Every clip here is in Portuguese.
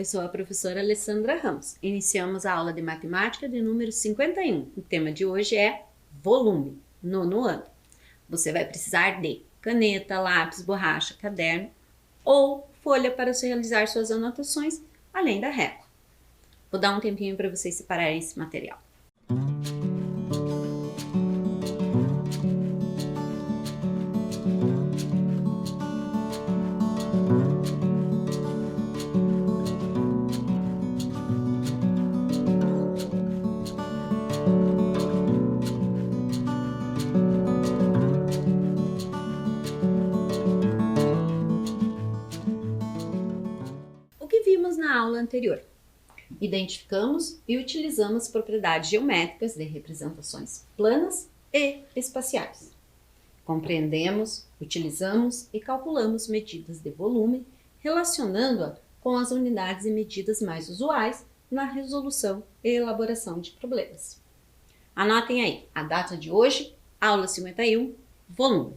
sou a professora Alessandra Ramos. Iniciamos a aula de matemática de número 51. O tema de hoje é volume, nono ano. Você vai precisar de caneta, lápis, borracha, caderno ou folha para você realizar suas anotações, além da régua. Vou dar um tempinho para vocês separarem esse material. O que vimos na aula anterior? Identificamos e utilizamos propriedades geométricas de representações planas e espaciais. Compreendemos, utilizamos e calculamos medidas de volume, relacionando-a com as unidades e medidas mais usuais na resolução e elaboração de problemas. Anotem aí, a data de hoje, aula 51, volume.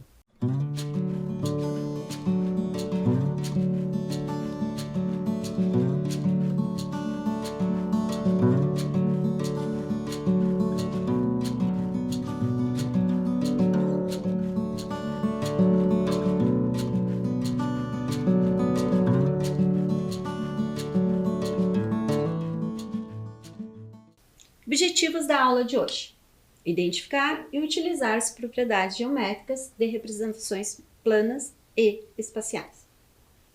Objetivos da aula de hoje: identificar e utilizar as propriedades geométricas de representações planas e espaciais.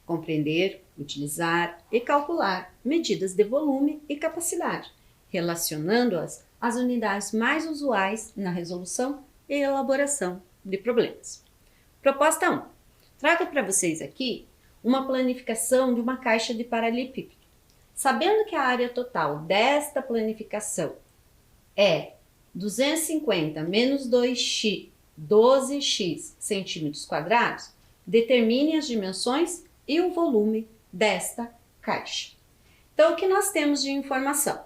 Compreender, utilizar e calcular medidas de volume e capacidade, relacionando-as às unidades mais usuais na resolução e elaboração de problemas. Proposta 1. Trago para vocês aqui uma planificação de uma caixa de paralelepípedo. Sabendo que a área total desta planificação é 250 menos 12x centímetros quadrados, determine as dimensões e o volume desta caixa. Então, o que nós temos de informação?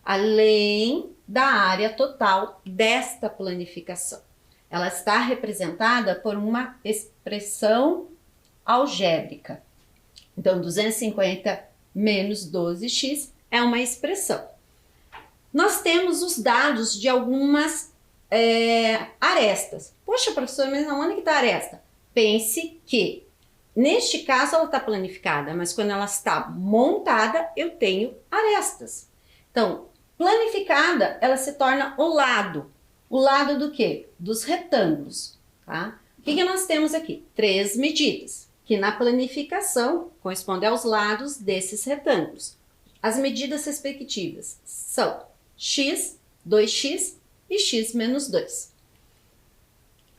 Além da área total desta planificação, ela está representada por uma expressão algébrica. Então, 250 menos 12x é uma expressão. Nós temos os dados de algumas arestas. Poxa, professor, mas onde que está a aresta? Pense que, neste caso, ela está planificada, mas quando ela está montada, eu tenho arestas. Então, planificada, ela se torna o lado. O lado do quê? Dos retângulos. Tá? O que nós temos aqui? 3 medidas, que na planificação correspondem aos lados desses retângulos. As medidas respectivas são x, 2x e x menos 2.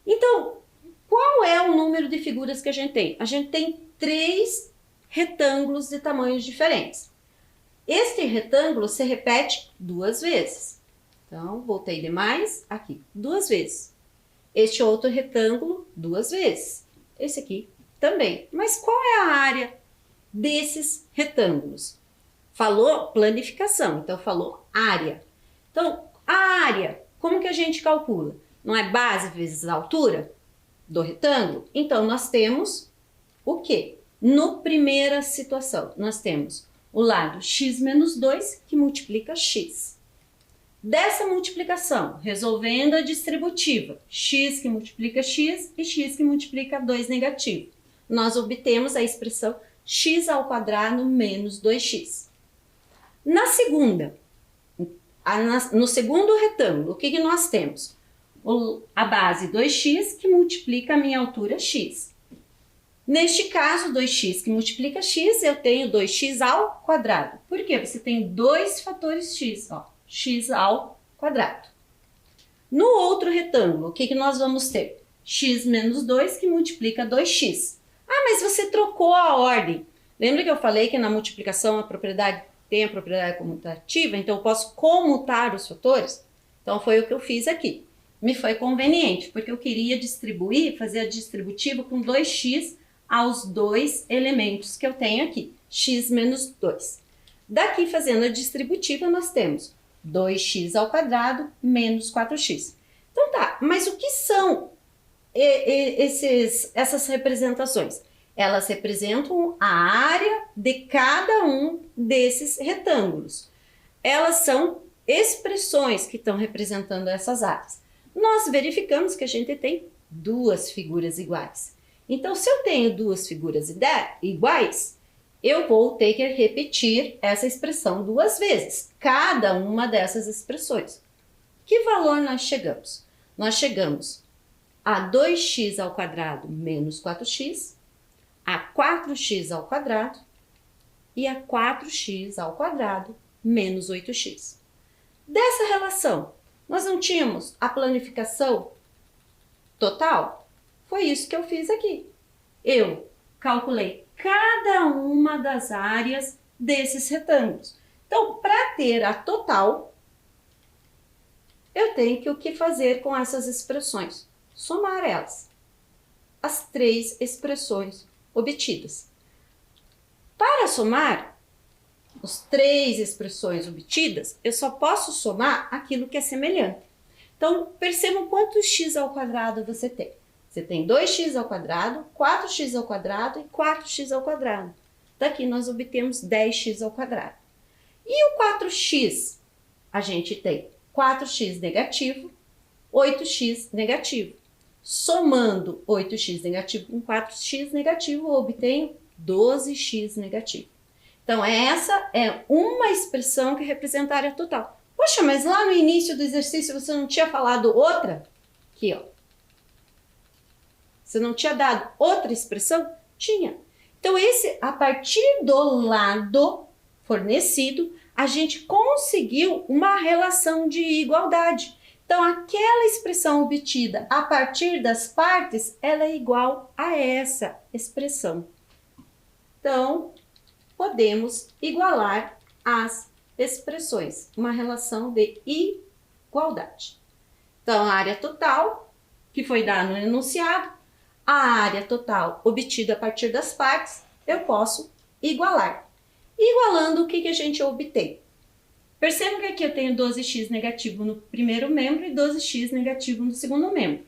Então, qual é o número de figuras que a gente tem? A gente tem 3 retângulos de tamanhos diferentes. Este retângulo se repete 2 vezes. Então, voltei demais aqui, 2 vezes. Este outro retângulo, 2 vezes. Esse aqui também. Mas qual é a área desses retângulos? Falou planificação, então falou área. Então, a área, como que a gente calcula? Não é base vezes altura do retângulo? Então, nós temos o quê? No primeira situação, nós temos o lado x menos 2, que multiplica x. Dessa multiplicação, resolvendo a distributiva, x que multiplica x e x que multiplica 2 negativo, nós obtemos a expressão x ao quadrado menos 2x. Na segunda, no segundo retângulo, o que nós temos? A base 2x que multiplica a minha altura x. Neste caso, 2x que multiplica x, eu tenho 2x ao quadrado. Por quê? Você tem 2 fatores x, ó, x ao quadrado. No outro retângulo, o que nós vamos ter? X menos 2 que multiplica 2x. Ah, mas você trocou a ordem. Lembra que eu falei que na multiplicação tem a propriedade comutativa, então eu posso comutar os fatores? Então foi o que eu fiz aqui. Me foi conveniente, porque eu queria distribuir, fazer a distributiva com 2x aos 2 elementos que eu tenho aqui, x menos 2. Daqui, fazendo a distributiva, nós temos 2x ao quadrado menos 4x. Então tá, mas o que são essas representações? Elas representam a área de cada um desses retângulos. Elas são expressões que estão representando essas áreas. Nós verificamos que a gente tem duas figuras iguais. Então, se eu tenho duas figuras iguais, eu vou ter que repetir essa expressão duas vezes, cada uma dessas expressões. Que valor nós chegamos? Nós chegamos a 2x ao quadrado menos 4x, a 4x ao quadrado e a 4x ao quadrado menos 8x. Dessa relação, nós não tínhamos a planificação total? Foi isso que eu fiz aqui. Eu calculei cada uma das áreas desses retângulos. Então, para ter a total, eu tenho que o que fazer com essas expressões? Somar elas. As três expressões obtidas. Para somar as três expressões obtidas, eu só posso somar aquilo que é semelhante. Então, percebam quantos x ao quadrado você tem. Você tem 2x ao quadrado, 4x ao quadrado e 4x ao quadrado. Daqui nós obtemos 10x ao quadrado. E o 4x? A gente tem 4x negativo, 8x negativo. Somando 8x negativo com 4x negativo, eu obtenho 12x negativo. Então, essa é uma expressão que representa a área total. Poxa, mas lá no início do exercício você não tinha falado outra? Aqui, ó. Você não tinha dado outra expressão? Tinha. Então, a partir do lado fornecido, a gente conseguiu uma relação de igualdade. Então, aquela expressão obtida a partir das partes, ela é igual a essa expressão. Então, podemos igualar as expressões, uma relação de igualdade. Então, a área total, que foi dada no enunciado, a área total obtida a partir das partes, eu posso igualar. Igualando, o que a gente obtém? Percebam que aqui eu tenho 12x negativo no primeiro membro e 12x negativo no segundo membro.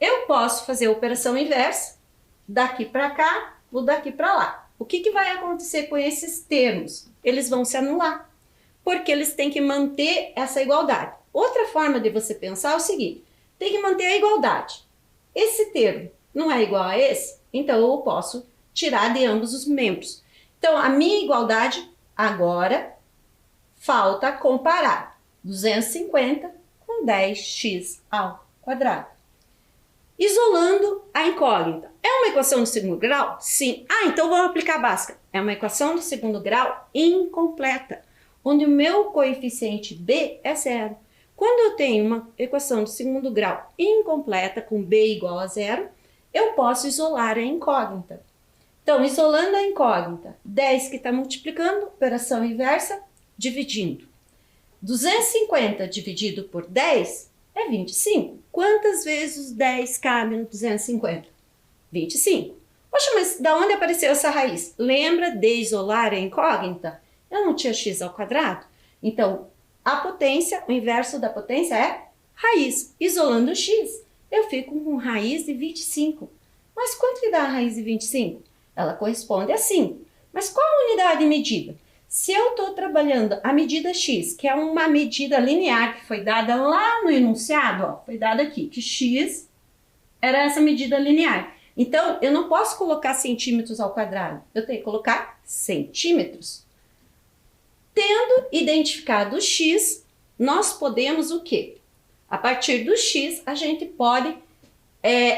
Eu posso fazer a operação inversa, daqui para cá ou daqui para lá. O que vai acontecer com esses termos? Eles vão se anular, porque eles têm que manter essa igualdade. Outra forma de você pensar é o seguinte, tem que manter a igualdade. Esse termo não é igual a esse, então eu posso tirar de ambos os membros. Então, a minha igualdade agora falta comparar 250 com 10x ao quadrado. Isolando a incógnita. É uma equação do segundo grau? Sim. Ah, então vamos aplicar a básica. É uma equação do segundo grau incompleta, onde o meu coeficiente b é zero. Quando eu tenho uma equação do segundo grau incompleta, com b igual a zero, eu posso isolar a incógnita. Então, isolando a incógnita, 10 que está multiplicando, operação inversa, dividindo. 250 dividido por 10 é 25. Quantas vezes 10 cabe no 250? 25. Poxa, mas da onde apareceu essa raiz? Lembra de isolar a incógnita? Eu não tinha x ao quadrado? Então, a potência, o inverso da potência é raiz. Isolando o x, eu fico com raiz de 25. Mas quanto que dá a raiz de 25? Ela corresponde a 5. Mas qual a unidade de medida? Se eu estou trabalhando a medida x, que é uma medida linear que foi dada lá no enunciado, ó, foi dada aqui, que x era essa medida linear. Então, eu não posso colocar centímetros ao quadrado, eu tenho que colocar centímetros. Tendo identificado o x, nós podemos o quê? A partir do x, a gente pode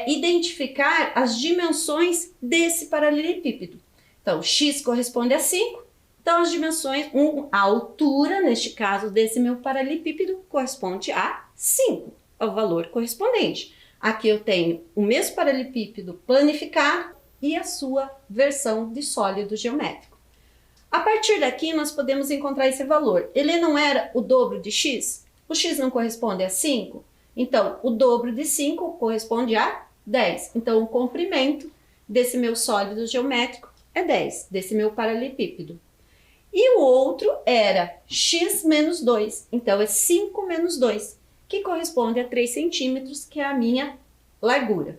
identificar as dimensões desse paralelepípedo. Então, x corresponde a 5, então as dimensões, a altura, neste caso, desse meu paralelepípedo corresponde a 5, é o valor correspondente. Aqui eu tenho o mesmo paralelepípedo planificado e a sua versão de sólido geométrico. A partir daqui, nós podemos encontrar esse valor. Ele não era o dobro de x? O x não corresponde a 5? Então, o dobro de 5 corresponde a 10. Então, o comprimento desse meu sólido geométrico é 10, desse meu paralelepípedo. E o outro era x menos 2. Então, é 5 menos 2, que corresponde a 3 centímetros, que é a minha largura.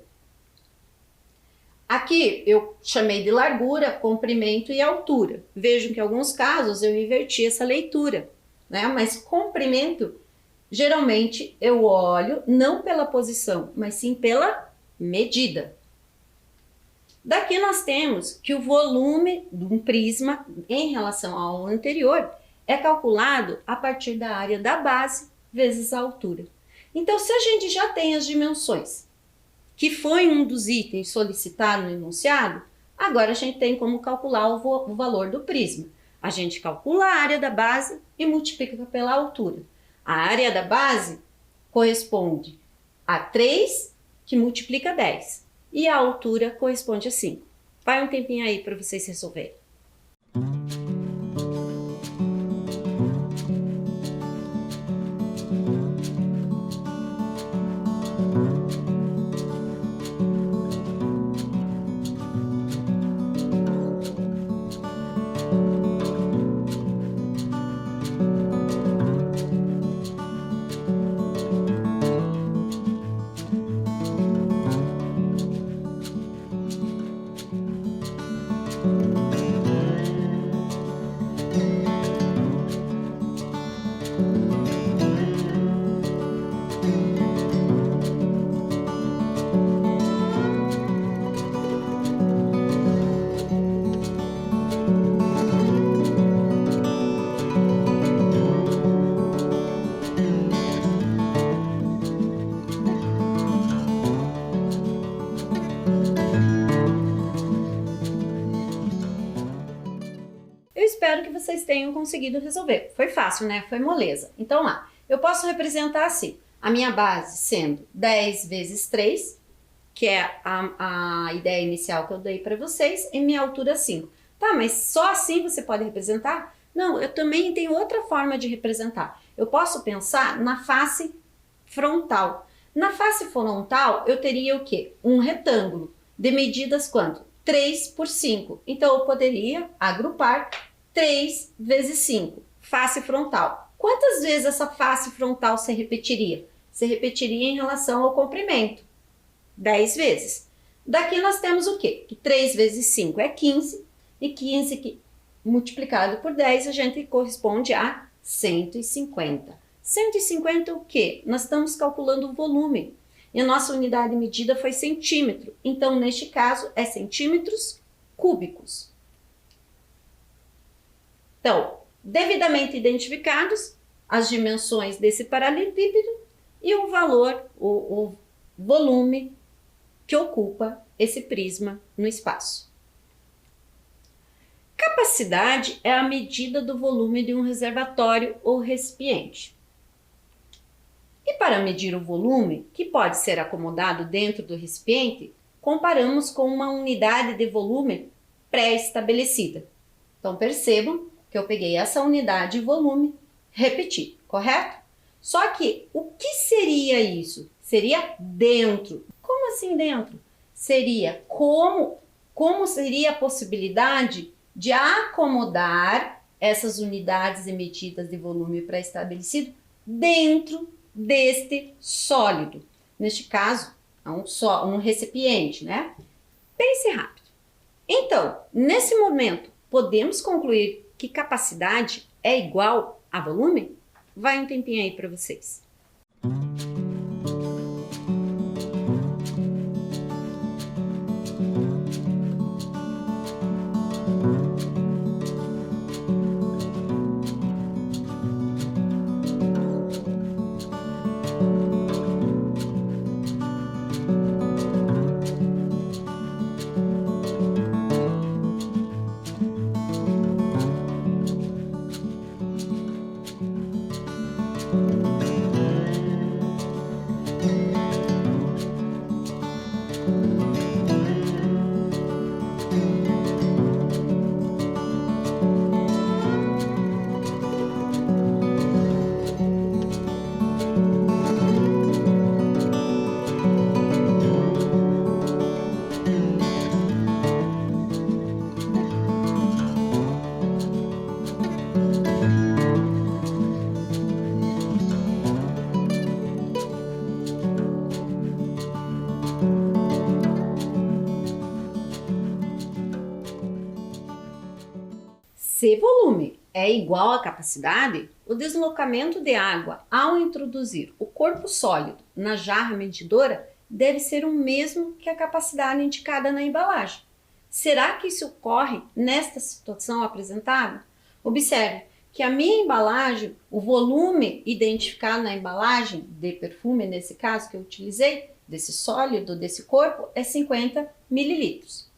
Aqui eu chamei de largura, comprimento e altura. Vejam que em alguns casos eu inverti essa leitura, né? Mas comprimento, geralmente eu olho não pela posição, mas sim pela medida. Daqui nós temos que o volume de um prisma em relação ao anterior é calculado a partir da área da base vezes a altura. Então, se a gente já tem as dimensões, que foi um dos itens solicitado no enunciado, agora a gente tem como calcular o valor do prisma. A gente calcula a área da base e multiplica pela altura. A área da base corresponde a 3, que multiplica 10. E a altura corresponde a 5. Vai um tempinho aí para vocês resolverem. Eu espero que vocês tenham conseguido resolver. Foi fácil, né? Foi moleza. Então lá, eu posso representar assim, a minha base sendo 10 vezes 3, que é a ideia inicial que eu dei para vocês, e minha altura 5. Tá, mas só assim você pode representar? Não, eu também tenho outra forma de representar. Eu posso pensar na face frontal. Na face frontal, eu teria o quê? Um retângulo de medidas quanto? 3 por 5. Então, eu poderia agrupar 3 vezes 5, face frontal. Quantas vezes essa face frontal se repetiria? Se repetiria em relação ao comprimento. 10 vezes. Daqui nós temos o quê? Que 3 vezes 5 é 15, e 15 multiplicado por 10, a gente corresponde a 150. 150 o quê? Nós estamos calculando o volume. E a nossa unidade de medida foi centímetro. Então, neste caso, é centímetros cúbicos. Então, devidamente identificados as dimensões desse paralelepípedo e o valor, o volume que ocupa esse prisma no espaço. Capacidade é a medida do volume de um reservatório ou recipiente. E para medir o volume, que pode ser acomodado dentro do recipiente, comparamos com uma unidade de volume pré-estabelecida. Então, percebam que eu peguei essa unidade de volume, repeti, correto? Só que, o que seria isso? Seria dentro. Como assim dentro? Seria como seria a possibilidade de acomodar essas unidades e medidas de volume pré-estabelecido dentro deste sólido. Neste caso, um recipiente, né? Pense rápido. Então, nesse momento, podemos concluir que capacidade é igual a volume? Vai um tempinho aí para vocês. Se volume é igual à capacidade, o deslocamento de água ao introduzir o corpo sólido na jarra medidora deve ser o mesmo que a capacidade indicada na embalagem. Será que isso ocorre nesta situação apresentada? Observe que a minha embalagem, o volume identificado na embalagem de perfume, nesse caso que eu utilizei, desse sólido, desse corpo, é 50 mililitros.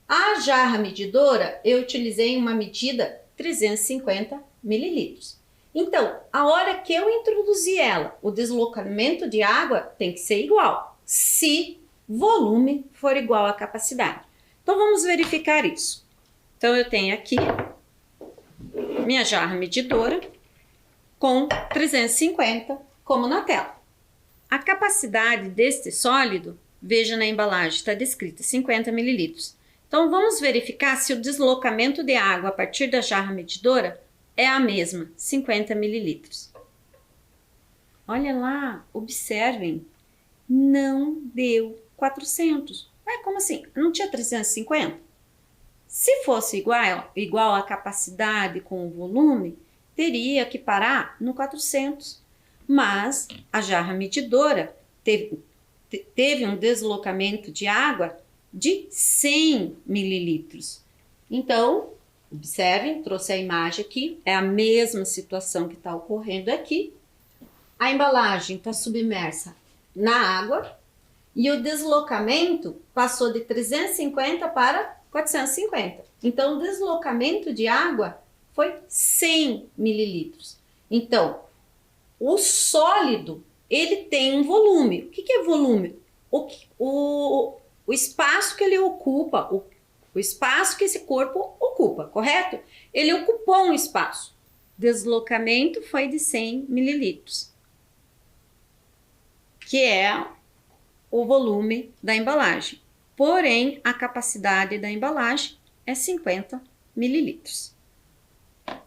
A jarra medidora, eu utilizei uma medida 350 mililitros. Então, a hora que eu introduzir ela, o deslocamento de água tem que ser igual, se volume for igual à capacidade. Então, vamos verificar isso. Então, eu tenho aqui minha jarra medidora com 350, como na tela. A capacidade deste sólido, veja na embalagem, está descrita 50 mililitros. Então, vamos verificar se o deslocamento de água a partir da jarra medidora é a mesma, 50 mililitros. Olha lá, observem, não deu 400. Ué, como assim? Não tinha 350? Se fosse igual à capacidade com o volume, teria que parar no 400. Mas a jarra medidora teve um deslocamento de água de 100 mililitros. Então, observem, trouxe a imagem aqui, é a mesma situação que está ocorrendo aqui. A embalagem está submersa na água e o deslocamento passou de 350 para 450. Então, o deslocamento de água foi 100 mililitros. Então, o sólido, ele tem um volume. O que é volume? O espaço que ele ocupa, o espaço que esse corpo ocupa, correto? Ele ocupou um espaço. Deslocamento foi de 100 mililitros, que é o volume da embalagem. Porém, a capacidade da embalagem é 50 mililitros.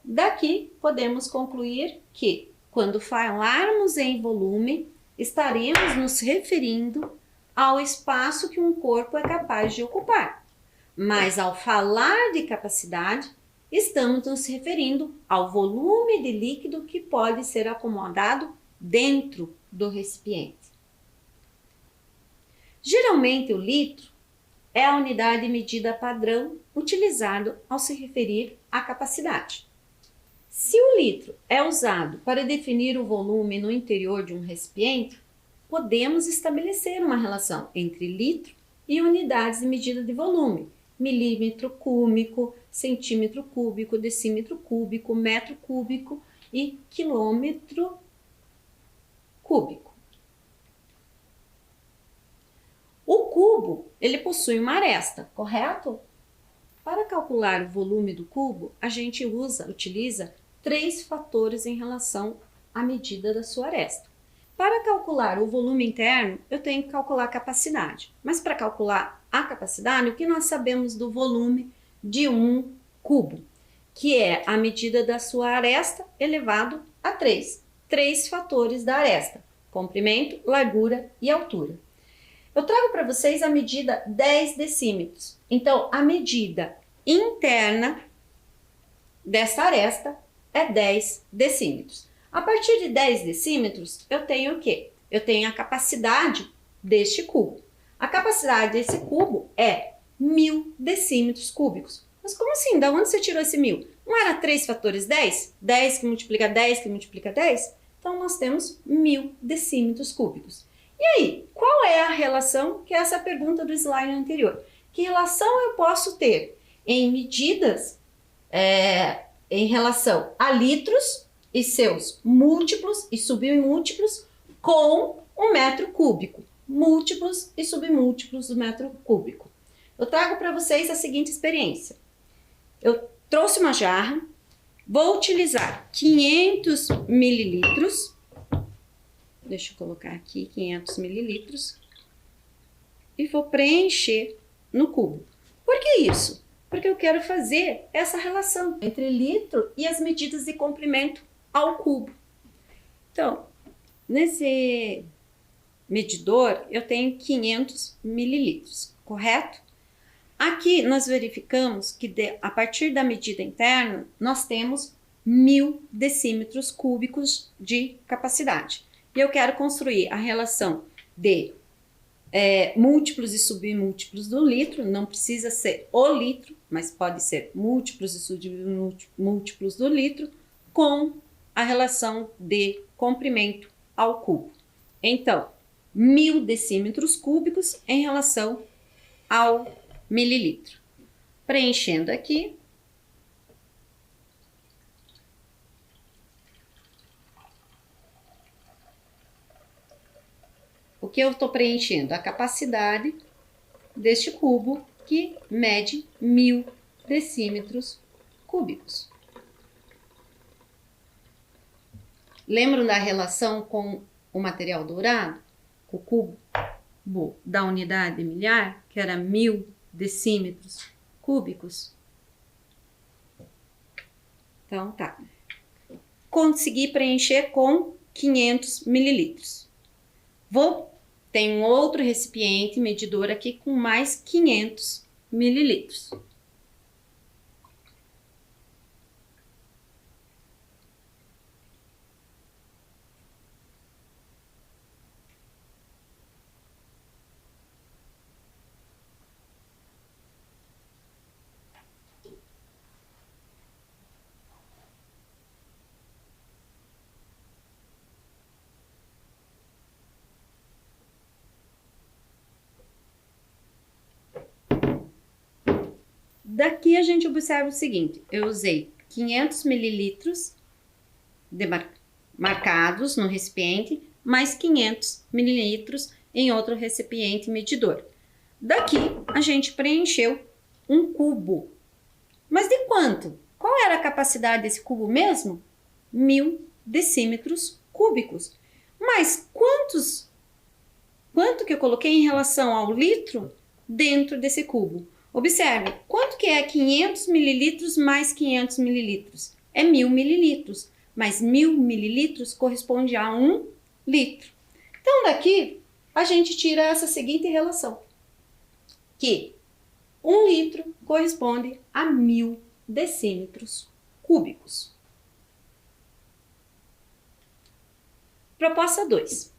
Daqui, podemos concluir que, quando falarmos em volume, estaremos nos referindo ao espaço que um corpo é capaz de ocupar. Mas, ao falar de capacidade, estamos nos referindo ao volume de líquido que pode ser acomodado dentro do recipiente. Geralmente, o litro é a unidade de medida padrão utilizado ao se referir à capacidade. Se o litro é usado para definir o volume no interior de um recipiente, podemos estabelecer uma relação entre litro e unidades de medida de volume, milímetro cúbico, centímetro cúbico, decímetro cúbico, metro cúbico e quilômetro cúbico. O cubo, ele possui uma aresta, correto? Para calcular o volume do cubo, a gente utiliza 3 fatores em relação à medida da sua aresta. Para calcular o volume interno, eu tenho que calcular a capacidade. Mas para calcular a capacidade, o que nós sabemos do volume de um cubo? Que é a medida da sua aresta elevado a 3. 3 fatores da aresta: comprimento, largura e altura. Eu trago para vocês a medida 10 decímetros. Então, a medida interna dessa aresta é 10 decímetros. A partir de 10 decímetros, eu tenho o quê? Eu tenho a capacidade deste cubo. A capacidade desse cubo é 1000 decímetros cúbicos. Mas como assim? Da onde você tirou esse 1000? Não era 3 fatores 10? 10 que multiplica 10 que multiplica 10? Então, nós temos 1000 decímetros cúbicos. E aí, qual é a relação? Que é essa pergunta do slide anterior. Que relação eu posso ter em medidas em relação a litros e seus múltiplos e submúltiplos com o metro cúbico? Múltiplos e submúltiplos do metro cúbico. Eu trago para vocês a seguinte experiência. Eu trouxe uma jarra, vou utilizar 500 mililitros. Deixa eu colocar aqui 500 mililitros e vou preencher no cubo. Por que isso? Porque eu quero fazer essa relação entre litro e as medidas de comprimento ao cubo. Então, nesse medidor eu tenho 500 mililitros, correto? Aqui nós verificamos que a partir da medida interna nós temos 1000 decímetros cúbicos de capacidade. E eu quero construir a relação de múltiplos e submúltiplos do litro, não precisa ser o litro, mas pode ser múltiplos e submúltiplos do litro, com a relação de comprimento ao cubo. Então, 1000 decímetros cúbicos em relação ao mililitro. Preenchendo aqui. O que eu estou preenchendo? A capacidade deste cubo, que mede 1000 decímetros cúbicos. Lembram da relação com o material dourado? O cubo da unidade milhar, que era 1000 decímetros cúbicos? Então, tá. Consegui preencher com 500 mililitros. Tem um outro recipiente medidor aqui com mais 500 mililitros. Daqui a gente observa o seguinte, eu usei 500 mililitros marcados no recipiente, mais 500 mililitros em outro recipiente medidor. Daqui a gente preencheu um cubo. Mas de quanto? Qual era a capacidade desse cubo mesmo? 1000 decímetros cúbicos. Mas quanto que eu coloquei em relação ao litro dentro desse cubo? Observe, quanto que é 500 mililitros mais 500 mililitros? É 1000 mililitros, mas 1000 mililitros corresponde a 1 litro. Então, daqui, a gente tira essa seguinte relação, que 1 litro corresponde a 1000 decímetros cúbicos. Proposta 2.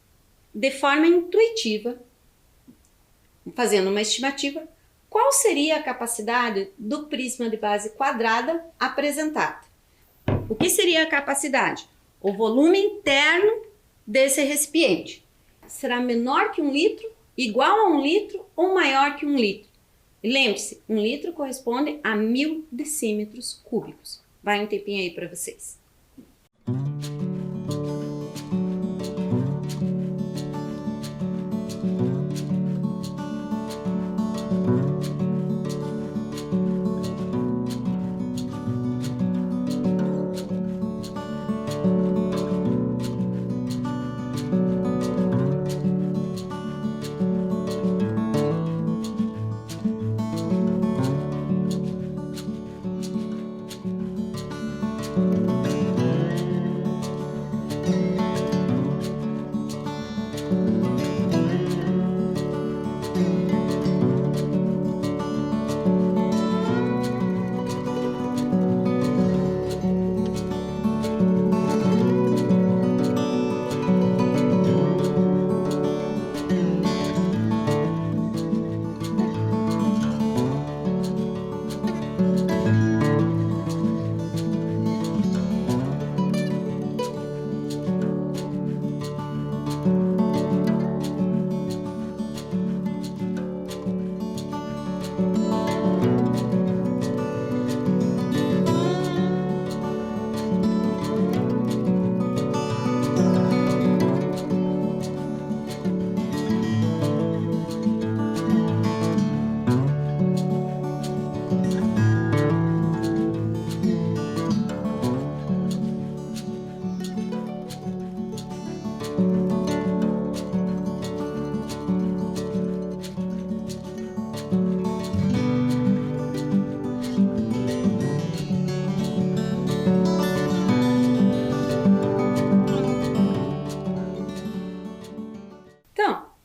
De forma intuitiva, fazendo uma estimativa, qual seria a capacidade do prisma de base quadrada apresentado? O que seria a capacidade? O volume interno desse recipiente. Será menor que 1 litro, igual a 1 litro ou maior que 1 litro? Lembre-se, 1 litro corresponde a 1000 decímetros cúbicos. Vai um tempinho aí para vocês.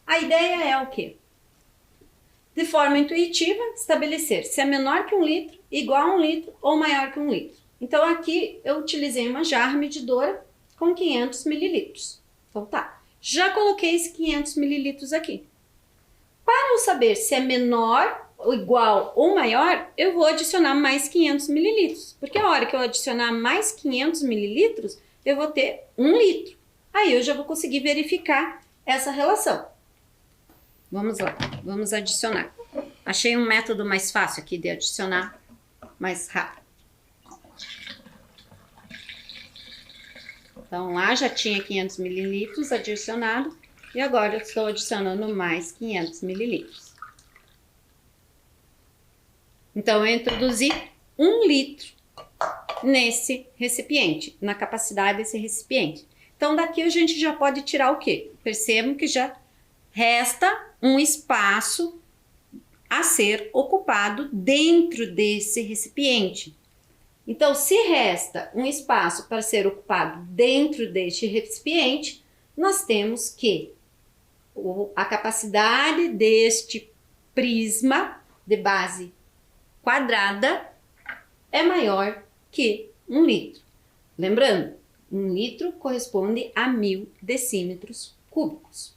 A ideia é o quê? de forma intuitiva, estabelecer se é menor que 1 litro, igual a 1 litro ou maior que 1 litro. Então, aqui eu utilizei uma jarra medidora com 500 mililitros. Então, tá. Já coloquei esses 500 mililitros aqui. Para eu saber se é menor, igual ou maior, eu vou adicionar mais 500 mililitros. Porque a hora que eu adicionar mais 500 mililitros, eu vou ter 1 litro. Aí eu já vou conseguir verificar essa relação. Vamos lá, vamos adicionar. Achei um método mais fácil aqui de adicionar mais rápido. Então, lá já tinha 500 mililitros adicionado e agora eu estou adicionando mais 500 mililitros. Então, eu introduzi 1 litro nesse recipiente, na capacidade desse recipiente. Então, daqui a gente já pode tirar o quê? Percebam que já resta um espaço a ser ocupado dentro desse recipiente. Então, se resta um espaço para ser ocupado dentro deste recipiente, nós temos que a capacidade deste prisma de base quadrada é maior que 1 litro. Lembrando, 1 litro corresponde a 1000 decímetros cúbicos.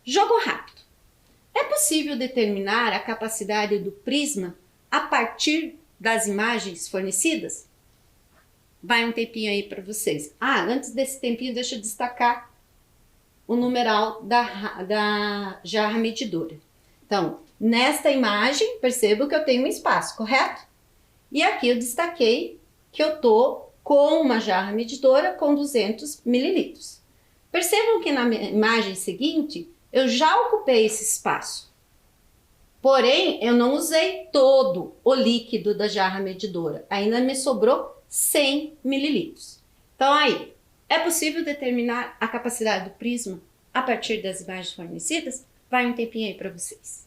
Jogo rápido. É possível determinar a capacidade do prisma a partir das imagens fornecidas? Vai um tempinho aí para vocês. Antes desse tempinho, deixa eu destacar o numeral da jarra medidora. Então, nesta imagem, percebo que eu tenho um espaço, correto? E aqui eu destaquei que eu estou com uma jarra medidora com 200 mililitros. Percebam que na imagem seguinte, eu já ocupei esse espaço. Porém, eu não usei todo o líquido da jarra medidora. Ainda me sobrou 100 mililitros. Então, aí, é possível determinar a capacidade do prisma a partir das imagens fornecidas? Vai um tempinho aí para vocês.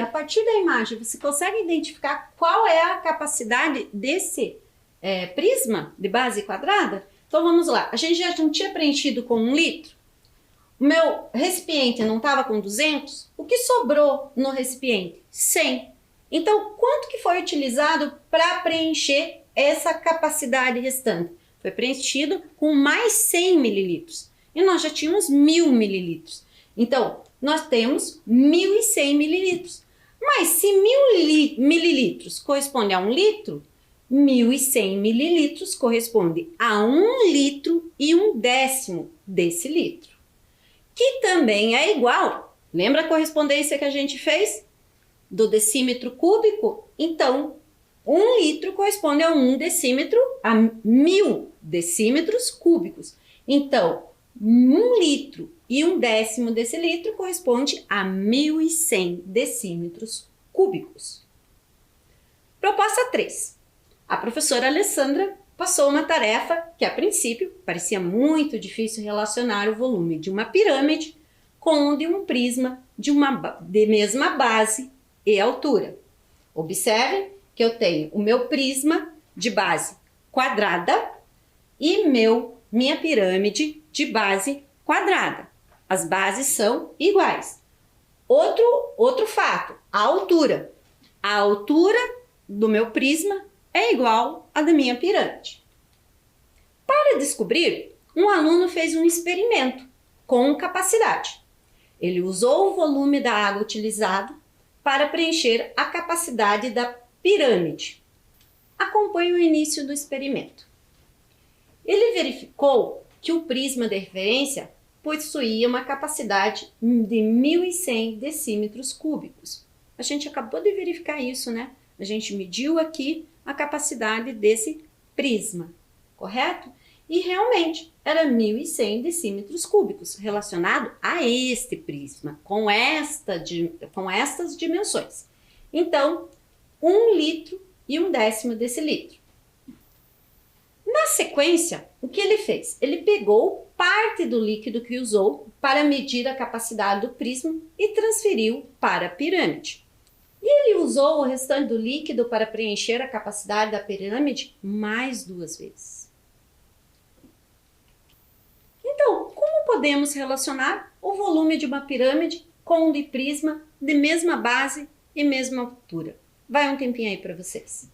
A partir da imagem, você consegue identificar qual é a capacidade desse prisma de base quadrada? Então vamos lá, a gente já não tinha preenchido com 1 litro? O meu recipiente não estava com 200? O que sobrou no recipiente? 100. Então, quanto que foi utilizado para preencher essa capacidade restante? Foi preenchido com mais 100 mililitros. E nós já tínhamos 1000 mililitros. Então, nós temos 1100 mililitros. Mas se 1000 mililitros corresponde a 1 litro, 1100 mililitros corresponde a 1 litro e 1/10 desse litro. Que também é igual, lembra a correspondência que a gente fez? Do decímetro cúbico? Então, 1 litro corresponde a 1 decímetro, a 1000 decímetros cúbicos. Então, 1 litro e 1/10 desse litro corresponde a 1100 decímetros cúbicos. Proposta 3. A professora Alessandra passou uma tarefa que, a princípio, parecia muito difícil relacionar o volume de uma pirâmide com o de um prisma de mesma base e altura. Observe que eu tenho o meu prisma de base quadrada e minha pirâmide de base quadrada. As bases são iguais. Outro fato, a altura. A altura do meu prisma é igual à da minha pirâmide. Para descobrir, um aluno fez um experimento com capacidade. Ele usou o volume da água utilizado para preencher a capacidade da pirâmide. Acompanhe o início do experimento. Ele verificou que o prisma de referência possuía uma capacidade de 1.100 decímetros cúbicos. A gente acabou de verificar isso, né? A gente mediu aqui a capacidade desse prisma, correto? E realmente era 1.100 decímetros cúbicos relacionado a este prisma, com estas dimensões. Então, 1 litro e 1/10 desse litro. Na sequência, o que ele fez? Ele pegou parte do líquido que usou para medir a capacidade do prisma e transferiu para a pirâmide. E ele usou o restante do líquido para preencher a capacidade da pirâmide mais 2 vezes. Então, como podemos relacionar o volume de uma pirâmide com o de prisma de mesma base e mesma altura? Vai um tempinho aí para vocês.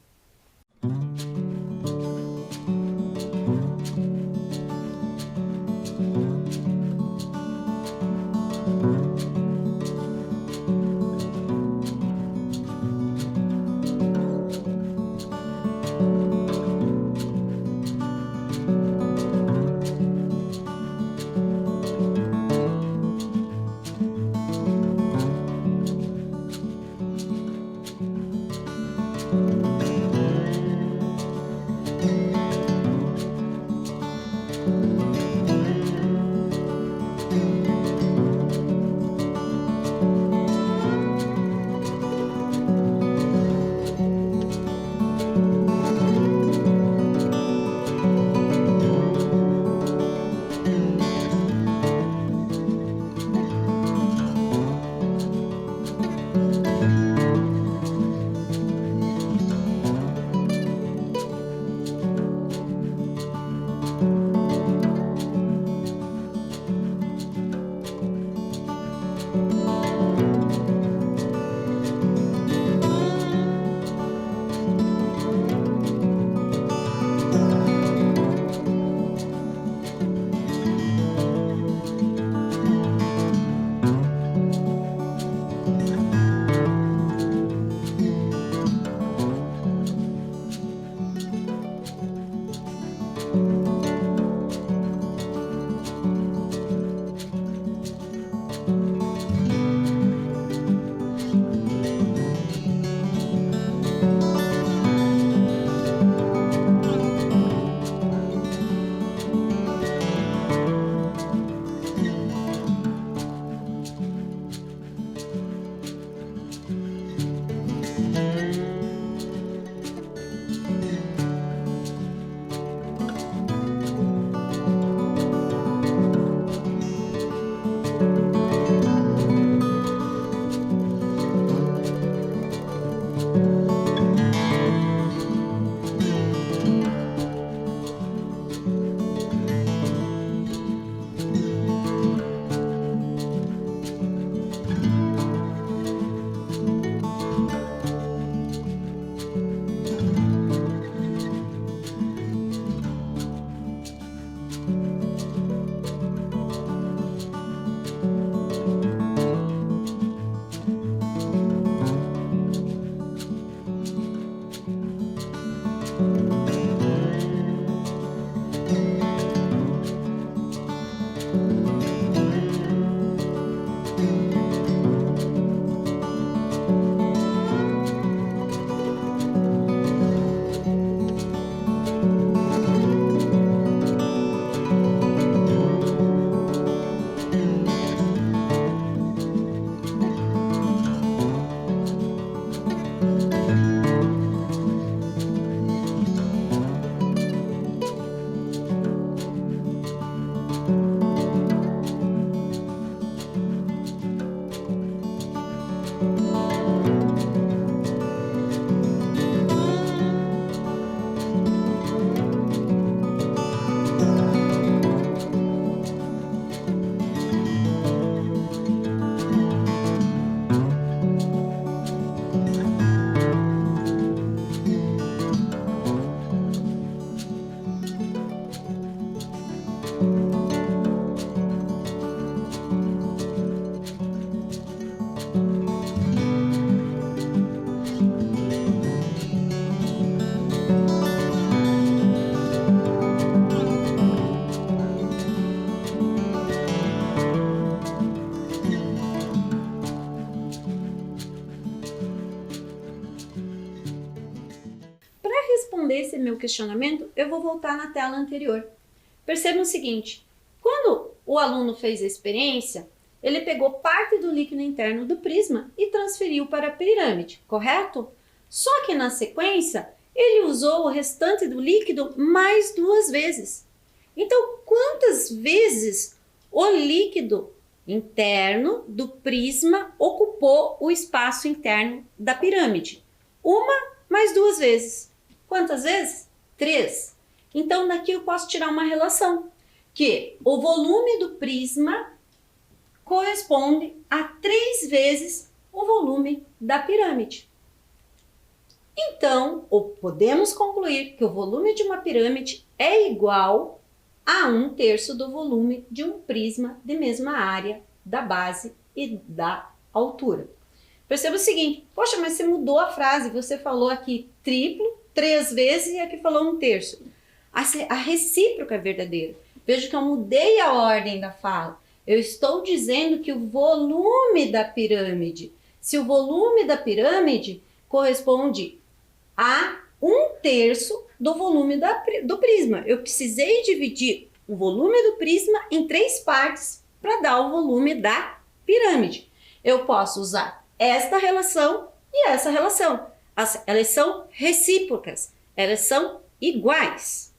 Para responder esse meu questionamento, eu vou voltar na tela anterior. Percebam o seguinte, quando o aluno fez a experiência, ele pegou parte do líquido interno do prisma e transferiu para a pirâmide, correto? Só que na sequência, ele usou o restante do líquido mais 2 vezes. Então, quantas vezes o líquido interno do prisma ocupou o espaço interno da pirâmide? 1 mais 2 vezes. Quantas vezes? 3. Então, daqui eu posso tirar uma relação, que o volume do prisma corresponde a 3 vezes o volume da pirâmide. Então, podemos concluir que o volume de uma pirâmide é igual a 1/3 do volume de um prisma de mesma área da base e da altura. Perceba o seguinte, poxa, mas você mudou a frase, você falou aqui triplo 3 vezes e aqui falou 1/3. A recíproca é verdadeira. Veja que eu mudei a ordem da fala. Eu estou dizendo que o volume da pirâmide, se o volume da pirâmide corresponde a 1/3 do volume do prisma. Eu precisei dividir o volume do prisma em 3 partes para dar o volume da pirâmide. Eu posso usar esta relação e essa relação. Elas são recíprocas, elas são iguais.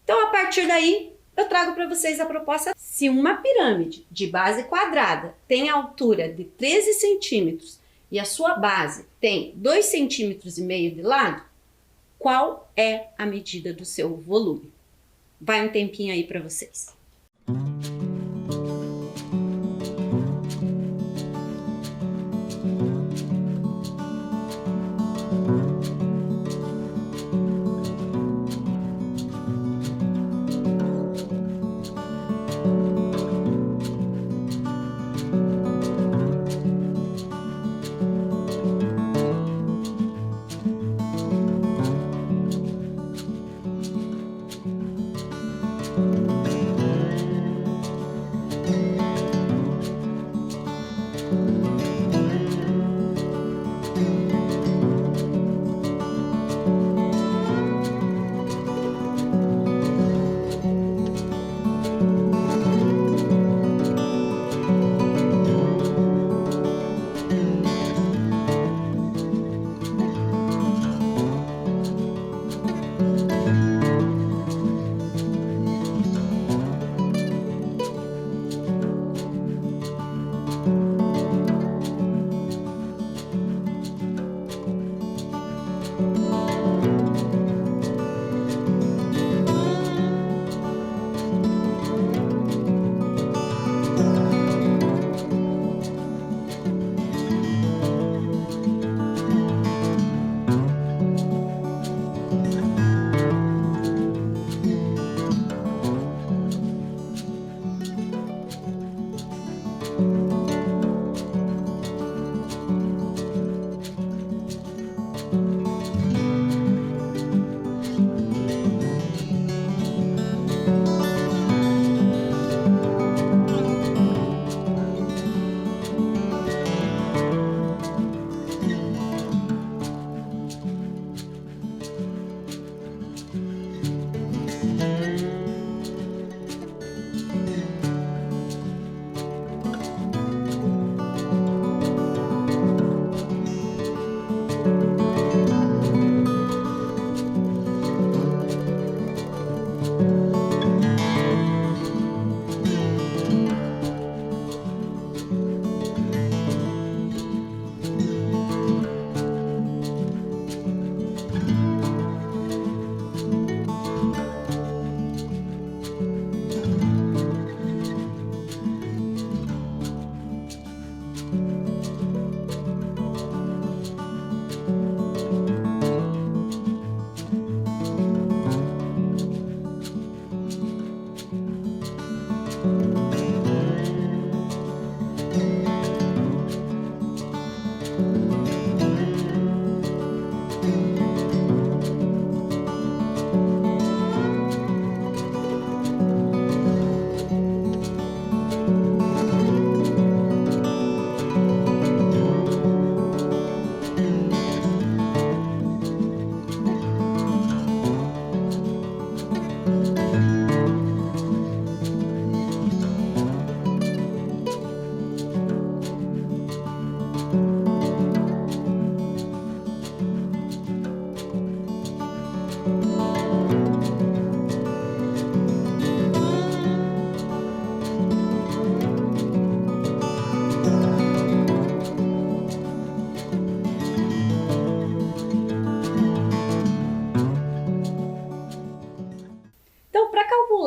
Então, a partir daí, eu trago para vocês a proposta. Se uma pirâmide de base quadrada tem a altura de 13 centímetros e a sua base tem 2,5 centímetros de lado, qual é a medida do seu volume? Vai um tempinho aí para vocês.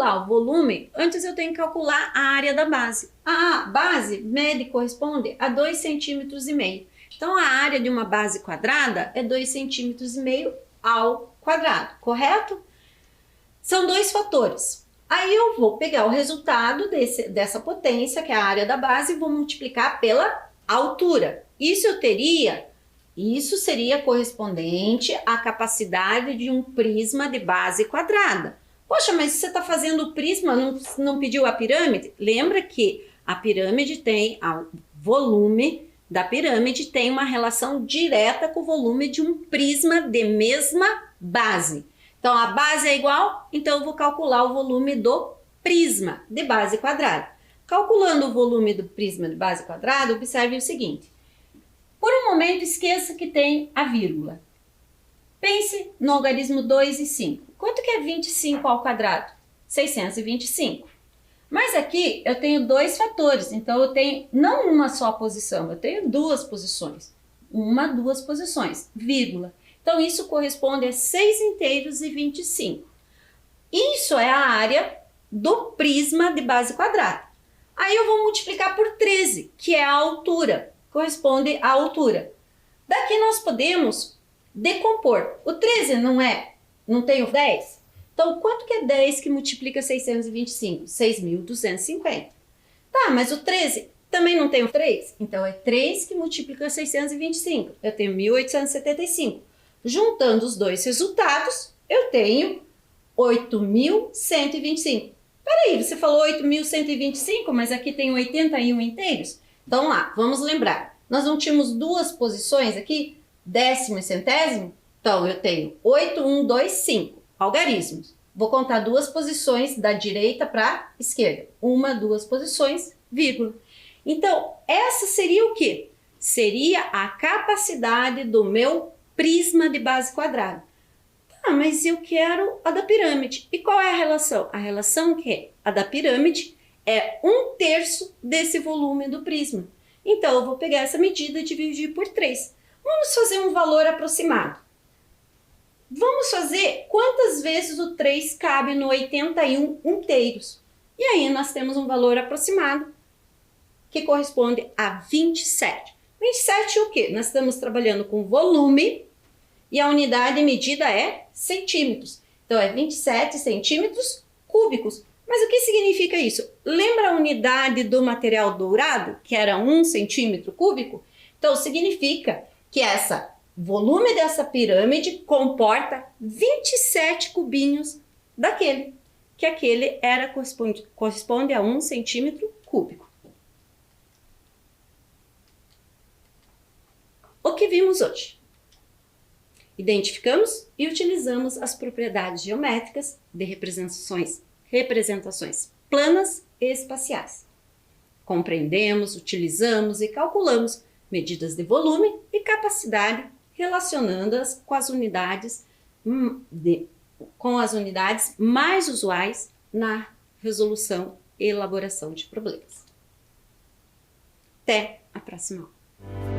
calcular o volume, antes eu tenho que calcular a área da base. A base mede corresponde a 2,5 centímetros. Então, a área de uma base quadrada é 2,5 centímetros ao quadrado, correto? São dois fatores. Aí eu vou pegar o resultado dessa potência, que é a área da base, e vou multiplicar pela altura. Isso seria correspondente à capacidade de um prisma de base quadrada. Poxa, mas você está fazendo o prisma, não pediu a pirâmide? Lembra que a pirâmide tem, o volume da pirâmide tem uma relação direta com o volume de um prisma de mesma base. Então, a base é igual, então eu vou calcular o volume do prisma de base quadrada. Calculando o volume do prisma de base quadrada, observe o seguinte. Por um momento, esqueça que tem a vírgula. Pense no algarismo 2 e 5. Quanto que é 25 ao quadrado? 625. Mas aqui eu tenho dois fatores, então eu tenho não uma só posição, eu tenho duas posições. Duas posições, vírgula. Então, isso corresponde a 6/25. Isso é a área do prisma de base quadrada. Aí eu vou multiplicar por 13, que é a altura, corresponde à altura. Daqui nós podemos decompor. O 13 não tem o 10? Então, quanto que é 10 que multiplica 625? 6.250. Tá, mas o 13 também não tem o 3? Então, é 3 que multiplica 625. Eu tenho 1.875. Juntando os dois resultados, eu tenho 8.125. Peraí, você falou 8.125, mas aqui tem 81 inteiros? Então lá, vamos lembrar. Nós não tínhamos duas posições aqui, décimo e centésimo? Então eu tenho 8, 1, 2, 5, algarismos. Vou contar duas posições da direita para a esquerda. Duas posições, vírgula. Então, essa seria o quê? Seria a capacidade do meu prisma de base quadrada. Tá, mas eu quero a da pirâmide. E qual é a relação? A relação que a da pirâmide é 1/3 desse volume do prisma. Então, eu vou pegar essa medida e dividir por 3. Vamos fazer um valor aproximado. Vamos fazer quantas vezes o 3 cabe no 81 inteiros. E aí, nós temos um valor aproximado que corresponde a 27. 27 é o quê? Nós estamos trabalhando com volume e a unidade medida é centímetros. Então, é 27 centímetros cúbicos. Mas o que significa isso? Lembra a unidade do material dourado, que era 1 centímetro cúbico? Então, significa que volume dessa pirâmide comporta 27 cubinhos daquele, que aquele corresponde a 1 centímetro cúbico. O que vimos hoje? Identificamos e utilizamos as propriedades geométricas de representações planas e espaciais. Compreendemos, utilizamos e calculamos medidas de volume e capacidade, relacionando-as com as unidades mais usuais na resolução e elaboração de problemas. Até a próxima aula.